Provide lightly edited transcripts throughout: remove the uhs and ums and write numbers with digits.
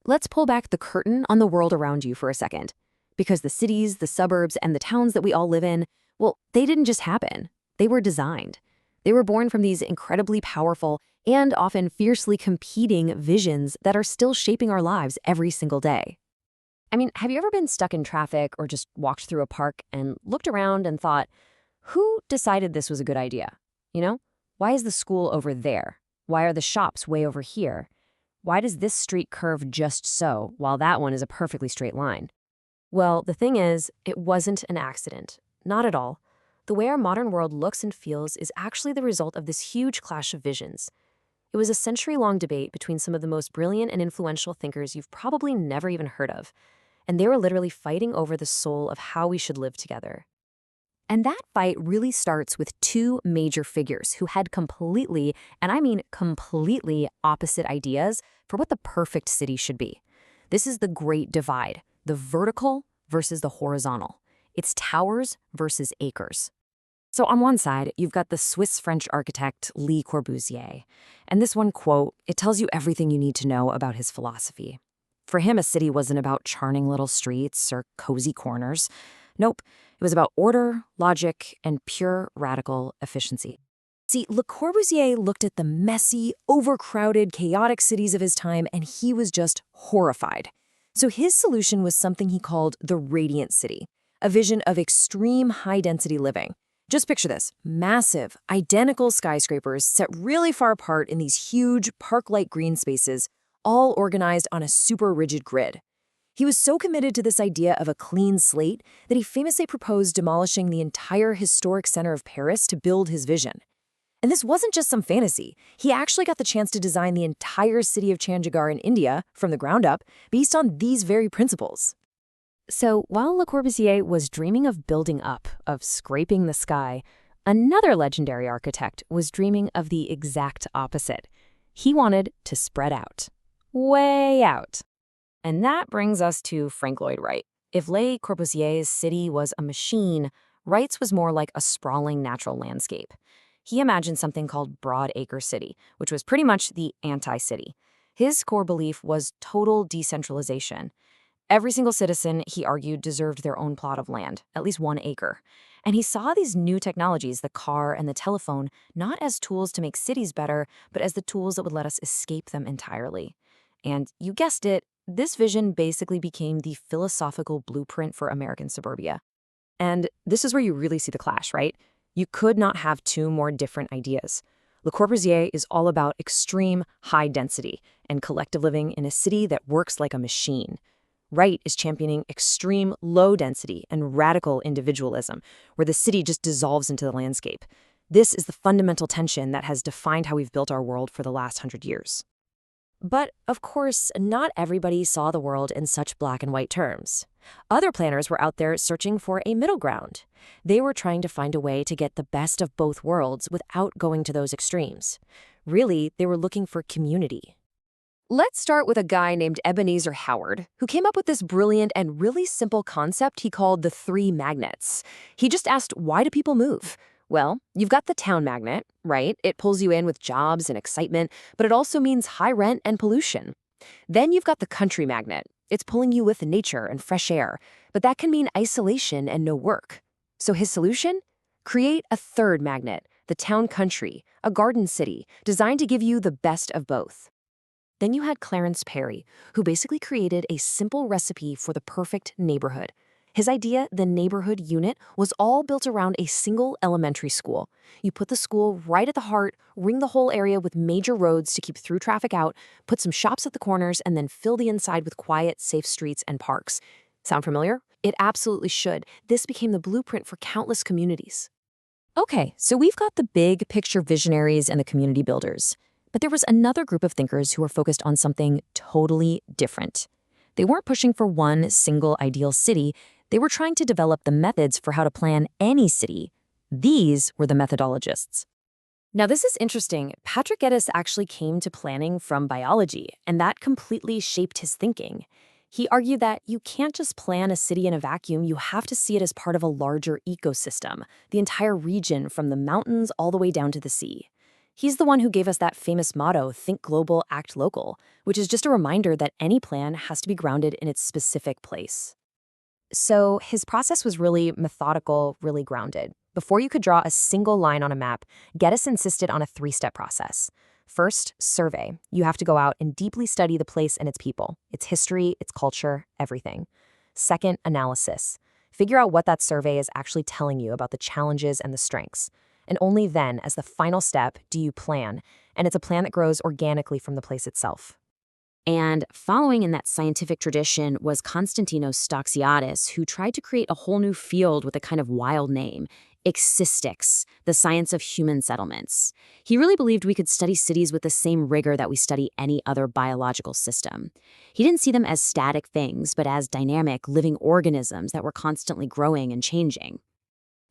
let's pull back the curtain on the world around you for a second. Because the cities, the suburbs, and the towns that we all live in, well, they didn't just happen. They were designed. They were born from these incredibly powerful and often fiercely competing visions that are still shaping our lives every single day. I mean, have you ever been stuck in traffic or just walked through a park and looked around and thought, who decided this was a good idea? You know, why is the school over there? Why are the shops way over here? Why does this street curve just so, while that one is a perfectly straight line? Well, the thing is, it wasn't an accident. Not at all. The way our modern world looks and feels is actually the result of this huge clash of visions. It was a century-long debate between some of the most brilliant and influential thinkers you've probably never even heard of. And they were literally fighting over the soul of how we should live together. And that fight really starts with two major figures who had completely, and I mean completely, opposite ideas for what the perfect city should be. This is the great divide, the vertical versus the horizontal. It's towers versus acres. So on one side, you've got the Swiss-French architect Le Corbusier. And this one quote, it tells you everything you need to know about his philosophy. For him, a city wasn't about charming little streets or cozy corners. Nope, it was about order, logic, and pure radical efficiency. See, Le Corbusier looked at the messy, overcrowded, chaotic cities of his time, and he was just horrified. So his solution was something he called the radiant city, a vision of extreme high-density living. Just picture this, massive, identical skyscrapers set really far apart in these huge, park-like green spaces, all organized on a super rigid grid. He was so committed to this idea of a clean slate that he famously proposed demolishing the entire historic center of Paris to build his vision. And this wasn't just some fantasy. He actually got the chance to design the entire city of Chandigarh in India from the ground up based on these very principles. So while Le Corbusier was dreaming of building up, of scraping the sky, another legendary architect was dreaming of the exact opposite. He wanted to spread out. Way out. And that brings us to Frank Lloyd Wright. If Le Corbusier's city was a machine, Wright's was more like a sprawling natural landscape. He imagined something called Broadacre City, which was pretty much the anti-city. His core belief was total decentralization. Every single citizen, he argued, deserved their own plot of land, at least 1 acre. And he saw these new technologies, the car and the telephone, not as tools to make cities better, but as the tools that would let us escape them entirely. And you guessed it, this vision basically became the philosophical blueprint for American suburbia. And this is where you really see the clash, right? You could not have two more different ideas. Le Corbusier is all about extreme high density and collective living in a city that works like a machine. Wright is championing extreme low density and radical individualism, where the city just dissolves into the landscape. This is the fundamental tension that has defined how we've built our world for the last 100 years. But, of course, not everybody saw the world in such black and white terms. Other planners were out there searching for a middle ground. They were trying to find a way to get the best of both worlds without going to those extremes. Really, they were looking for community. Let's start with a guy named Ebenezer Howard, who came up with this brilliant and really simple concept he called the 3 magnets. He just asked, why do people move? Well, you've got the town magnet, right? It pulls you in with jobs and excitement, but it also means high rent and pollution. Then you've got the country magnet. It's pulling you with nature and fresh air, but that can mean isolation and no work. So his solution? Create a 3rd magnet, the town country, a garden city, designed to give you the best of both. Then you had Clarence Perry, who basically created a simple recipe for the perfect neighborhood. His idea, the neighborhood unit, was all built around a single elementary school. You put the school right at the heart, ring the whole area with major roads to keep through traffic out, put some shops at the corners, and then fill the inside with quiet, safe streets and parks. Sound familiar? It absolutely should. This became the blueprint for countless communities. Okay, so we've got the big picture visionaries and the community builders. But there was another group of thinkers who were focused on something totally different. They weren't pushing for one single ideal city. They were trying to develop the methods for how to plan any city. These were the methodologists. Now, this is interesting. Patrick Geddes actually came to planning from biology, and that completely shaped his thinking. He argued that you can't just plan a city in a vacuum, you have to see it as part of a larger ecosystem, the entire region from the mountains all the way down to the sea. He's the one who gave us that famous motto, think global, act local, which is just a reminder that any plan has to be grounded in its specific place. So his process was really methodical, really grounded. Before you could draw a single line on a map, Geddes insisted on a three-step process. First, survey. You have to go out and deeply study the place and its people, its history, its culture, everything. Second, analysis. Figure out what that survey is actually telling you about the challenges and the strengths. And only then, as the final step, do you plan. And it's a plan that grows organically from the place itself. And following in that scientific tradition was Konstantinos Stoxiadis, who tried to create a whole new field with a kind of wild name, Ekistics, the science of human settlements. He really believed we could study cities with the same rigor that we study any other biological system. He didn't see them as static things, but as dynamic, living organisms that were constantly growing and changing.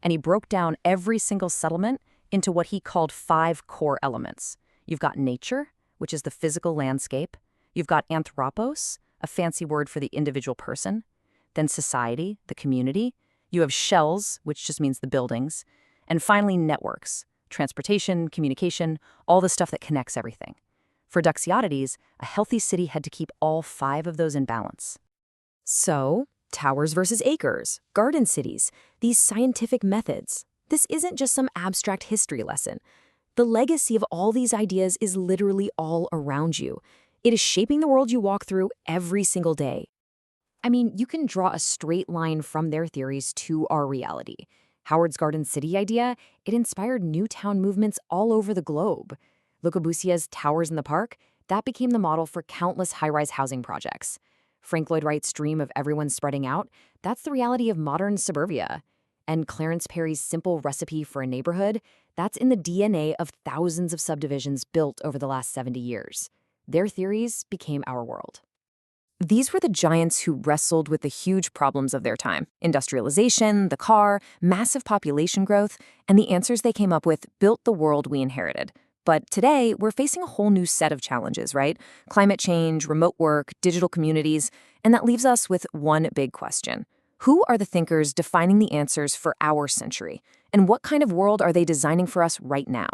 And he broke down every single settlement into what he called 5 core elements. You've got nature, which is the physical landscape. You've got anthropos, a fancy word for the individual person. Then society, the community. You have shells, which just means the buildings. And finally, networks, transportation, communication, all the stuff that connects everything. For Stoxiadis, a healthy city had to keep all 5 of those in balance. So, towers versus acres, garden cities, these scientific methods. This isn't just some abstract history lesson. The legacy of all these ideas is literally all around you. It is shaping the world you walk through every single day. I mean, you can draw a straight line from their theories to our reality. Howard's Garden City idea, it inspired new town movements all over the globe. Le Corbusier's Towers in the Park, that became the model for countless high-rise housing projects. Frank Lloyd Wright's dream of everyone spreading out, that's the reality of modern suburbia. And Clarence Perry's simple recipe for a neighborhood, that's in the DNA of thousands of subdivisions built over the last 70 years. Their theories became our world. These were the giants who wrestled with the huge problems of their time. Industrialization, the car, massive population growth, and the answers they came up with built the world we inherited. But today, we're facing a whole new set of challenges, right? Climate change, remote work, digital communities, and that leaves us with one big question. Who are the thinkers defining the answers for our century? And what kind of world are they designing for us right now?